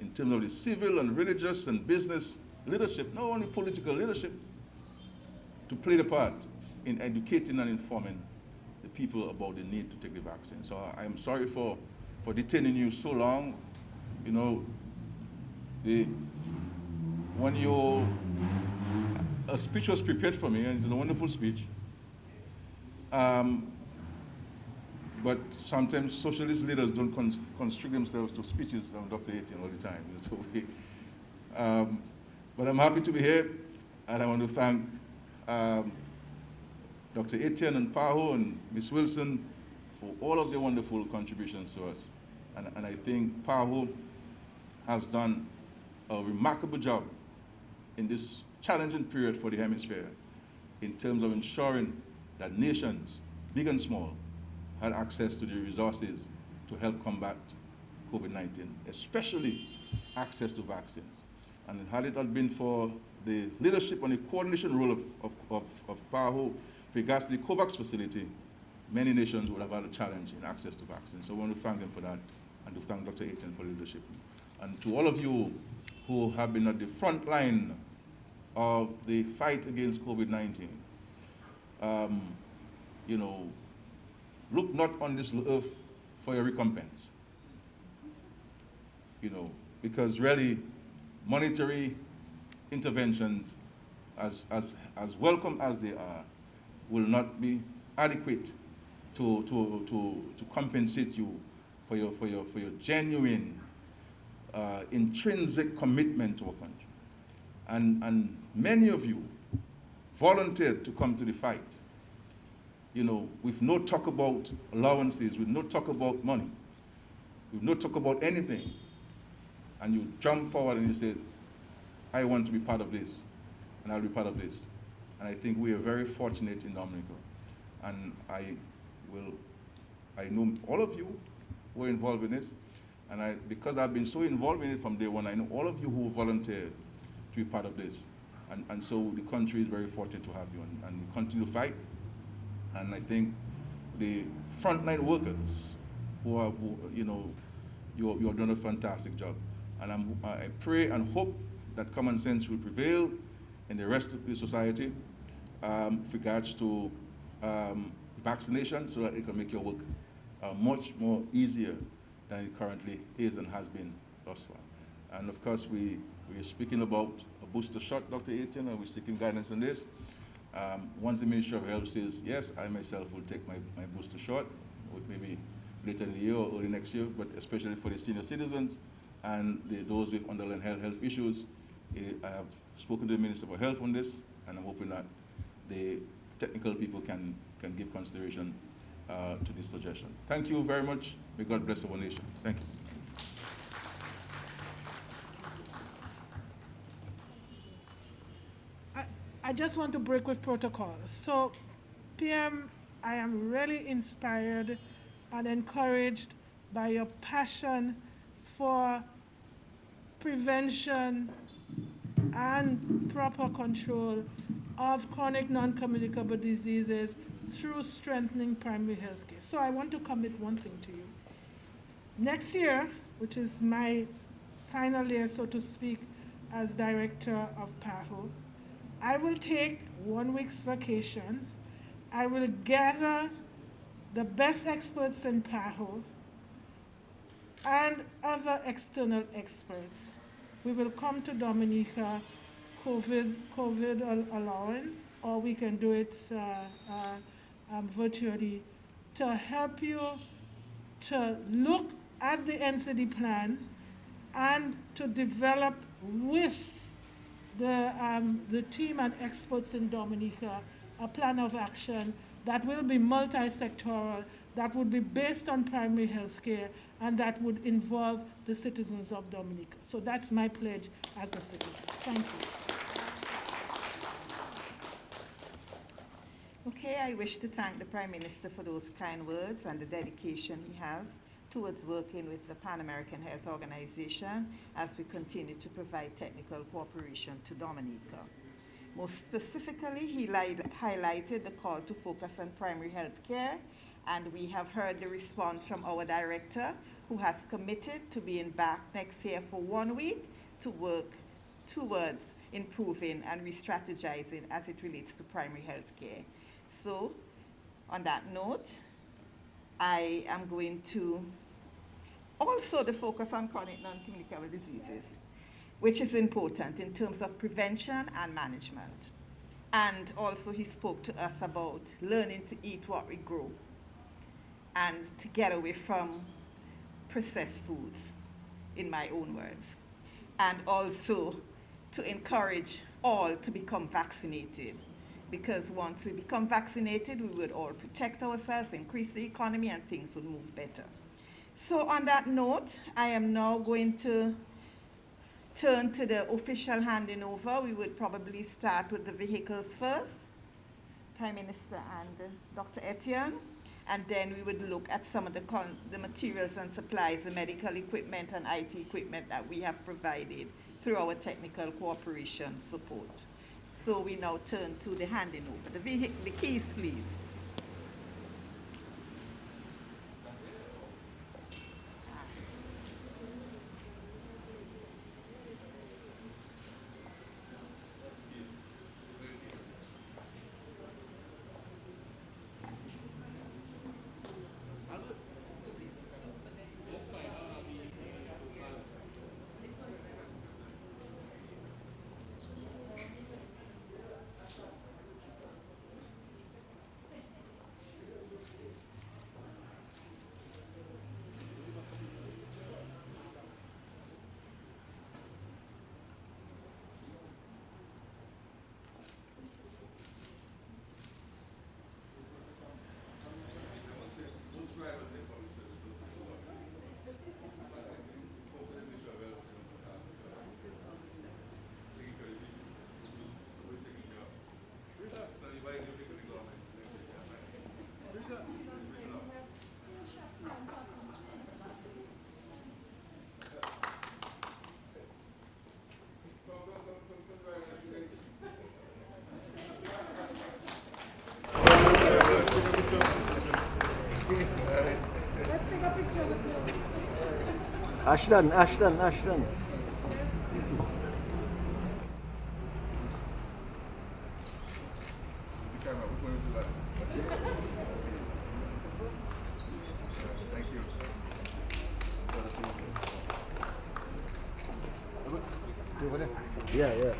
in terms of the civil and religious and business leadership, not only political leadership, to play the part in educating and informing the people about the need to take the vaccine. So I'm sorry for detaining you so long. You know, a speech was prepared for me, and it was a wonderful speech. But sometimes socialist leaders don't constrict themselves to speeches of Dr. Etienne all the time. So but I'm happy to be here, and I want to thank Dr. Etienne and PAHO and Ms. Wilson for all of their wonderful contributions to us. And I think PAHO has done a remarkable job in this challenging period for the hemisphere in terms of ensuring that nations, big and small, had access to the resources to help combat COVID-19, especially access to vaccines. And had it not been for the leadership and the coordination role of PAHO with regards to the COVAX facility, many nations would have had a challenge in access to vaccines. So I want to thank them for that, and to thank Dr. Etienne for leadership. And to all of you who have been at the front line of the fight against COVID-19, you know, look not on this earth for your recompense. You know, because really, monetary interventions, as welcome as they are, will not be adequate to compensate you for your genuine, intrinsic commitment to our country. And many of you volunteered to come to the fight, you know, with no talk about allowances, with no talk about money, with no talk about anything. And you jump forward and you say, I want to be part of this, and I'll be part of this. And I think we are very fortunate in Dominica. And I know all of you were involved in this, and because I've been so involved in it from day one, I know all of you who volunteered to be part of this. And so the country is very fortunate to have you, and we continue to fight. And I think the frontline workers you have done a fantastic job. And I pray and hope that common sense will prevail in the rest of the society with regards to vaccination, so that it can make your work much more easier than it currently is and has been thus far. And of course, we are speaking about a booster shot, Dr. Etienne, and we're seeking guidance on this. Once the Ministry of Health says, yes, I myself will take my booster shot, maybe later in the year or early next year, but especially for the senior citizens and those with underlying health issues. I have spoken to the Minister for Health on this, and I'm hoping that the technical people can give consideration to this suggestion. Thank you very much. May God bless our nation. Thank you. I just want to break with protocol. So, PM, I am really inspired and encouraged by your passion for prevention and proper control of chronic non-communicable diseases through strengthening primary health care. So I want to commit one thing to you. Next year, which is my final year, so to speak, as director of PAHO, I will take 1 week's vacation. I will gather the best experts in PAHO and other external experts. We will come to Dominica, COVID allowing, or we can do it virtually, to help you to look at the NCD plan and to develop with the team and experts in Dominica a plan of action that will be multi-sectoral, that would be based on primary health care, and that would involve the citizens of Dominica. So that's my pledge as a citizen. Thank you. Okay, I wish to thank the Prime Minister for those kind words and the dedication he has towards working with the Pan American Health Organization as we continue to provide technical cooperation to Dominica. Most specifically, he highlighted the call to focus on primary health care, and we have heard the response from our director, who has committed to being back next year for 1 week to work towards improving and re-strategizing as it relates to primary health care. So, on that note, I am going to also focus on chronic non-communicable diseases, which is important in terms of prevention and management. And also he spoke to us about learning to eat what we grow and to get away from processed foods, in my own words. And also to encourage all to become vaccinated, because once we become vaccinated, we would all protect ourselves, increase the economy, and things would move better. So on that note, I am now going to turn to the official handing over. We would probably start with the vehicles first, Prime Minister and Dr. Etienne, and then we would look at some of the materials and supplies, the medical equipment and IT equipment that we have provided through our technical cooperation support. So we now turn to the handing over. The keys, please. Ashton, Ashton, Ashton. Thank you. Yeah, yeah.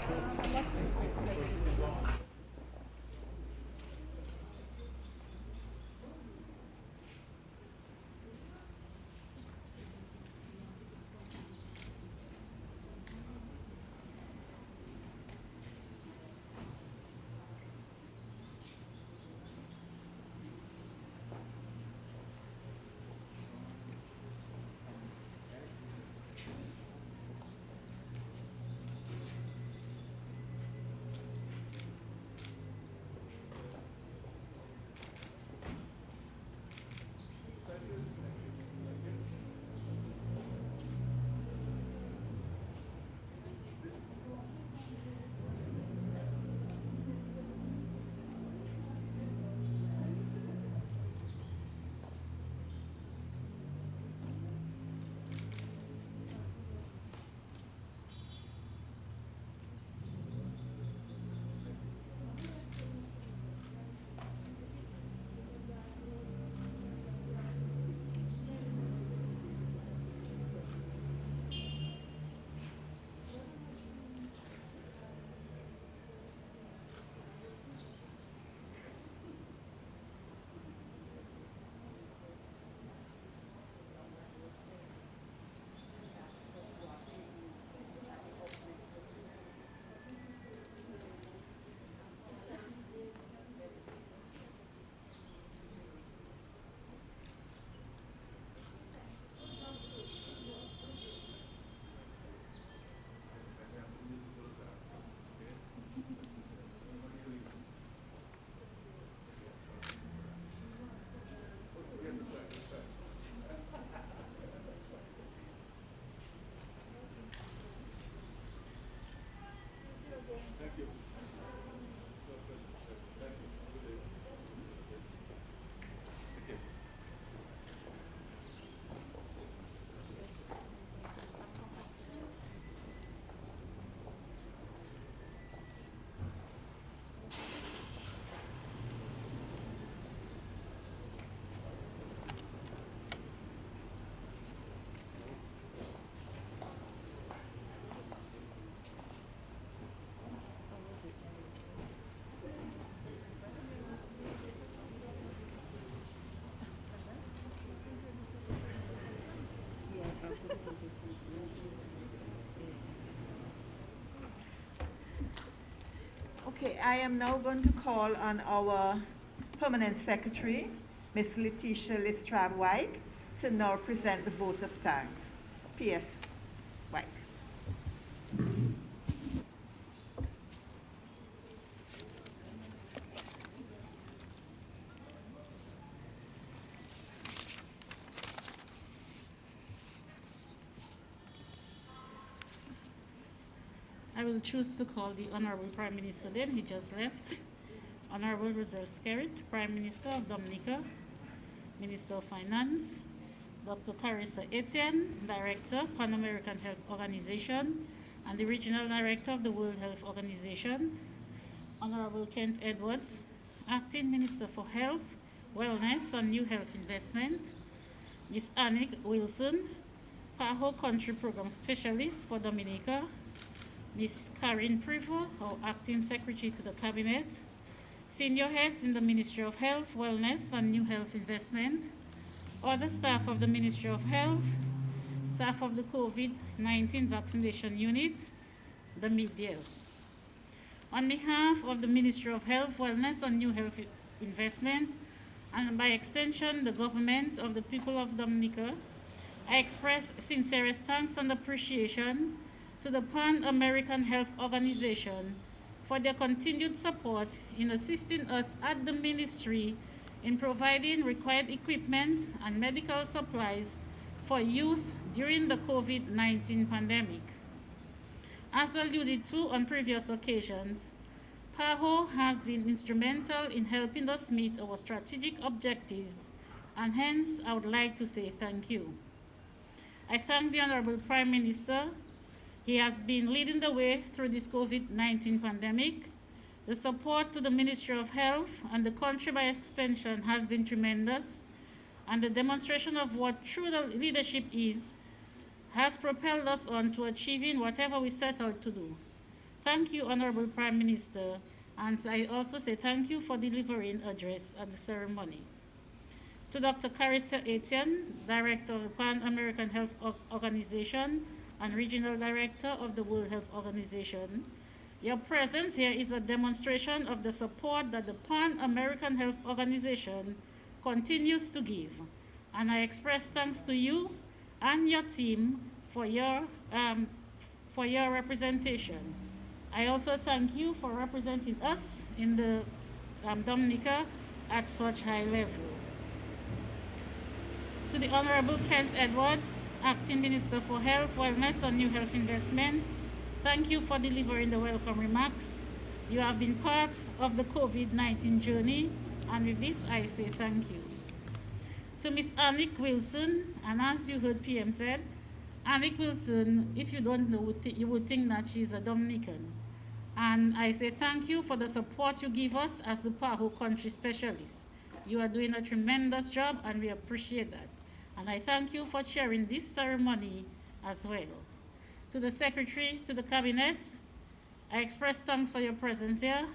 Okay, I am now going to call on our permanent secretary, Ms. Letitia Lestrade White, to now present the vote of thanks. P.S. White. I will choose to call the Honorable Prime Minister then, he just left. Honorable Roselle Skerrit, Prime Minister of Dominica, Minister of Finance, Dr. Carissa Etienne, Director, Pan American Health Organization, and the Regional Director of the World Health Organization, Honorable Kent Edwards, Acting Minister for Health, Wellness and New Health Investment, Ms. Annick Wilson, PAHO Country Program Specialist for Dominica, Ms. Karen Prevost, our Acting Secretary to the Cabinet, senior heads in the Ministry of Health, Wellness and New Health Investment, other staff of the Ministry of Health, staff of the COVID-19 vaccination unit, the media. On behalf of the Ministry of Health, Wellness and New Health Investment, and by extension, the government of the people of Dominica, I express sincerest thanks and appreciation to the Pan American Health Organization for their continued support in assisting us at the ministry in providing required equipment and medical supplies for use during the COVID-19 pandemic. As alluded to on previous occasions, PAHO has been instrumental in helping us meet our strategic objectives, and hence I would like to say thank you. I thank the Honorable Prime Minister. He has been leading the way through this COVID-19 pandemic. The support to the Ministry of Health and the country by extension has been tremendous, and the demonstration of what true leadership is has propelled us on to achieving whatever we set out to do. Thank you, Honorable Prime Minister, and I also say thank you for delivering address at the ceremony. To Dr. Carissa Etienne, Director of the Pan-American Health Organization and Regional Director of the World Health Organization, your presence here is a demonstration of the support that the Pan-American Health Organization continues to give, and I express thanks to you and your team for your representation. I also thank you for representing us in the Dominica at such high level. To the Honorable Kent Edwards, Acting Minister for Health, Wellness and New Health Investment, thank you for delivering the welcome remarks. You have been part of the COVID-19 journey, and with this I say thank you. To Ms. Annick Wilson, and as you heard PM said, Annick Wilson, if you don't know, you would think that she's a Dominican. And I say thank you for the support you give us as the PAHO country specialist. You are doing a tremendous job, and we appreciate that. And I thank you for chairing this ceremony as well. To the Secretary, to the Cabinet, I express thanks for your presence here.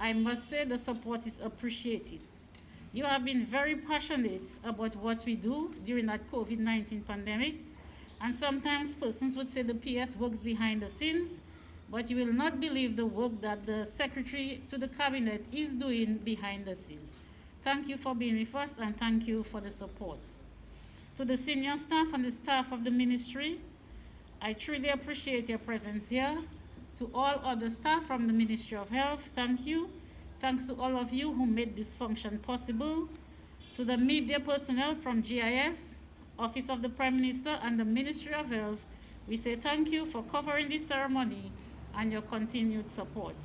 I must say the support is appreciated. You have been very passionate about what we do during that COVID-19 pandemic, and sometimes persons would say the PS works behind the scenes, but you will not believe the work that the Secretary to the Cabinet is doing behind the scenes. Thank you for being with us, and thank you for the support. To the senior staff and the staff of the ministry, I truly appreciate your presence here. To all other staff from the Ministry of Health, thank you. Thanks to all of you who made this function possible. To the media personnel from GIS, Office of the Prime Minister, and the Ministry of Health, we say thank you for covering this ceremony and your continued support.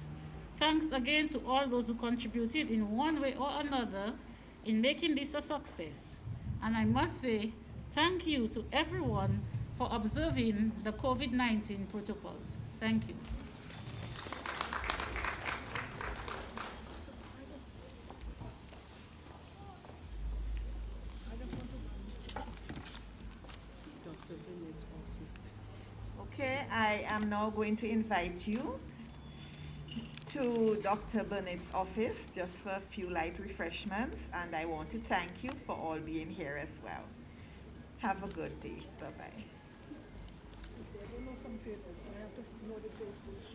Thanks again to all those who contributed in one way or another in making this a success. And I must say thank you to everyone for observing the COVID-19 protocols. Thank you. Okay, I am now going to invite you to Dr. Burnett's office just for a few light refreshments, and I want to thank you for all being here as well. Have a good day. Bye-bye. I don't know some faces, so I have to know the faces.